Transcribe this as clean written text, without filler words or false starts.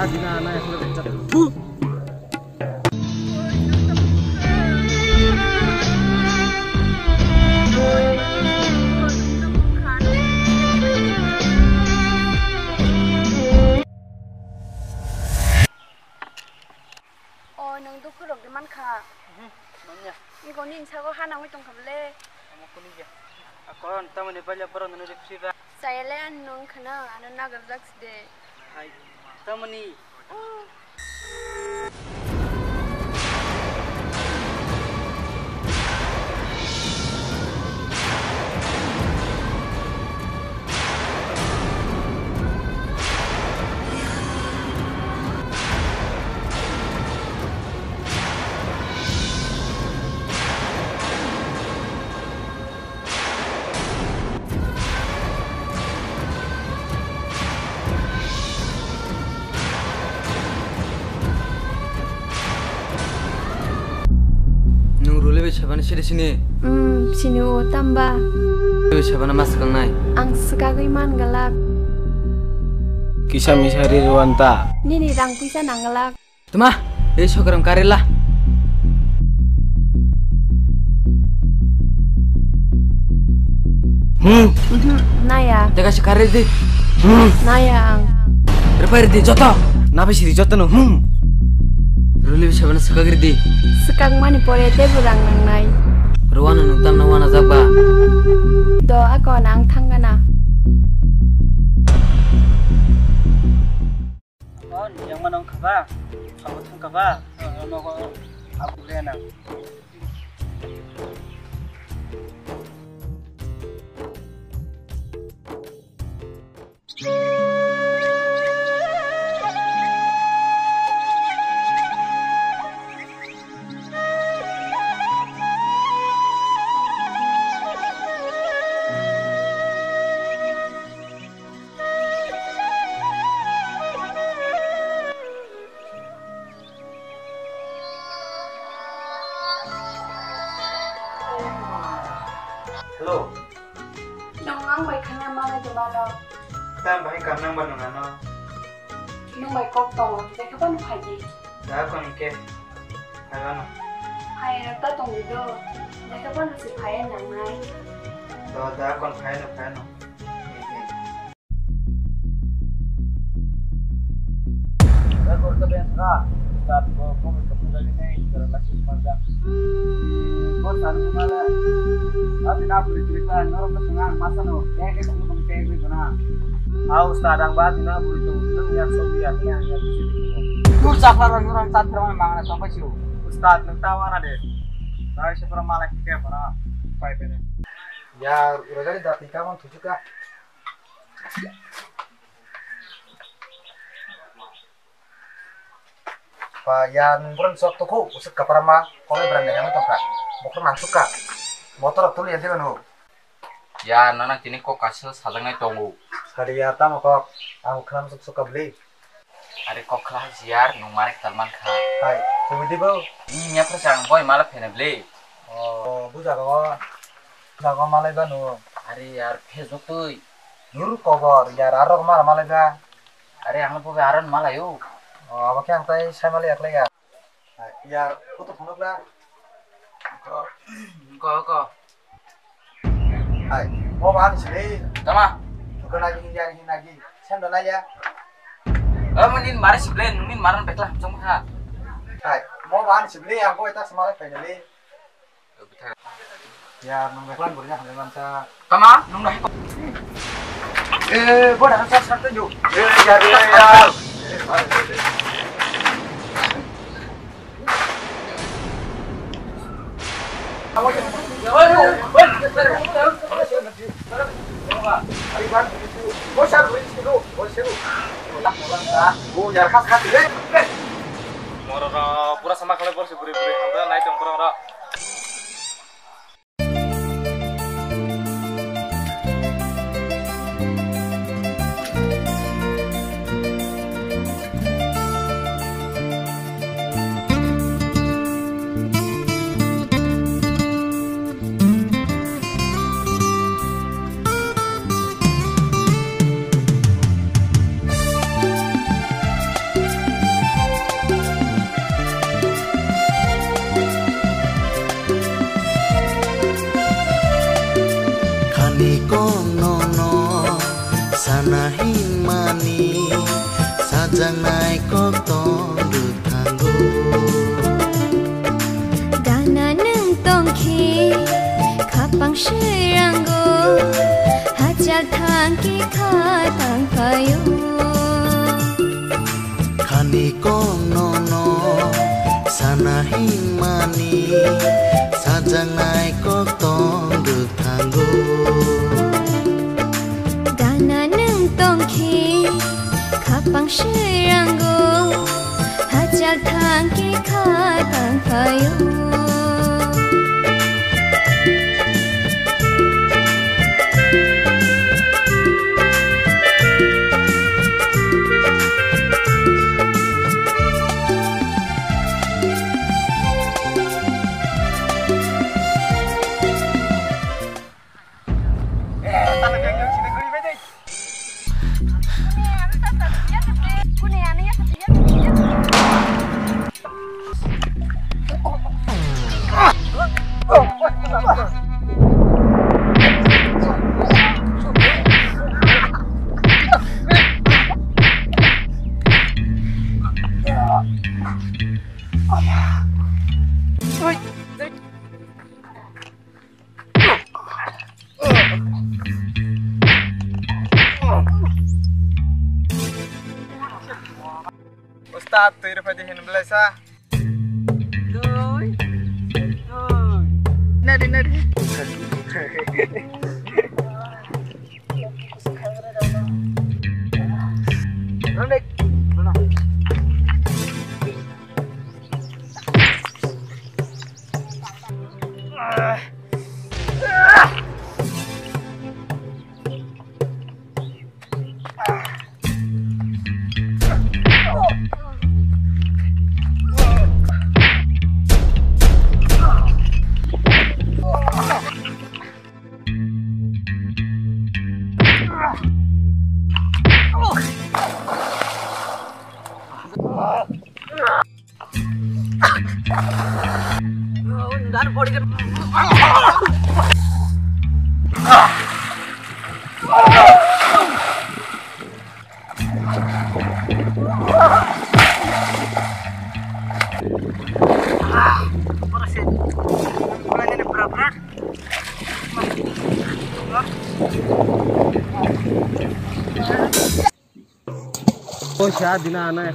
dina na ya sudah chat. Oh, nang tu kurang deman kah? Nanya. Ini kau ni insya Allah kan aku tong kabel. Kamu kuning ya. Akon tamu ni balik baru nanu dipsira. Saya le nung kena anu nagar jaks de. Hai. Tamu ni. Sabana sini sini. Sini tambah. Sabana mas kang nai. Ang sekali man galak. Kisah misari ruanta. Nini rang pisa nanggalak. Tuma, sokaram karela. Naya. Jaga si karir di. Naya ang. Repair di joto. Nabi si joto no. Ruli sabana sekagir di. Sekang mani pore te burang nang nai. Ruwana nutam na wana zaba. Do ako nang tanggana. On yang manong kaba. Aku tang kaba. Ono ko aku rena. Hello. Nung ang bay kanya mana jumalo. Tan bahai karnang banungano. Nung bay kok tong. Deka pa nung haji. Da kon ke. Hagano. Hai na ta tong video. Deka pa nung si kaya nang nai. Do da kon phai no. Da kor ka bensa. Saat ko kamu lagi nih jalan lagi semangat. Kau saru mana? Abi na beri cerita norong kesenang masa no. Kayak kamu nong kayak gitu na. Aku sedang bahas na beri tunggu yang Soviet yang di sini. Kau cakar orang saat terang mangan sampai siu. Ustad nentawana deh. Saya seperti malah kayak mana? Pipe ini. Ya udah kali dati kamu tujuh kak. Yan buran suatu ko usut kaparama kone beranda kami tongka motor masuk kak motor tuh lihat kan Ya nana kini kok kasih salangai tunggu. sekali ya tamu kok aku kenal suka beli Ari kok kelah ziar numarik talman kha. hai kumidi bau Ini nya persang boy malah pene beli. oh buja kok malai ba nu Ari yar Facebook tuh. nur cover ya raro kemana malai ba Ari ang po aron malah yuk. oh apa yang tay saya malai akle ya ya foto phone lah Kok. hai mau bahan sini Tama. bukan lagi lagi saya udah nanya Menin mari sebelen, menin maran beklah macam kha. hai mau bahan sini aku itu semalai finally ya membeklan burnya hanya sa Tama, nung dah kok. gua dah satu yuk jadi ya pura sama kali porsi buri-buri, naik dong pura-pura. sanahin mani sajang naik kotong dutanggo dana neng tongki kapang shiranggo hajal tangki katang kayu kani konono sanahin mani sajang naik kotong dutanggo dana neng tongki kapang shiranggo hajal tangki katang kayu Ustaz, tu ira pada hin belasa. Nadi. Ronek. Oh, siya, dinana,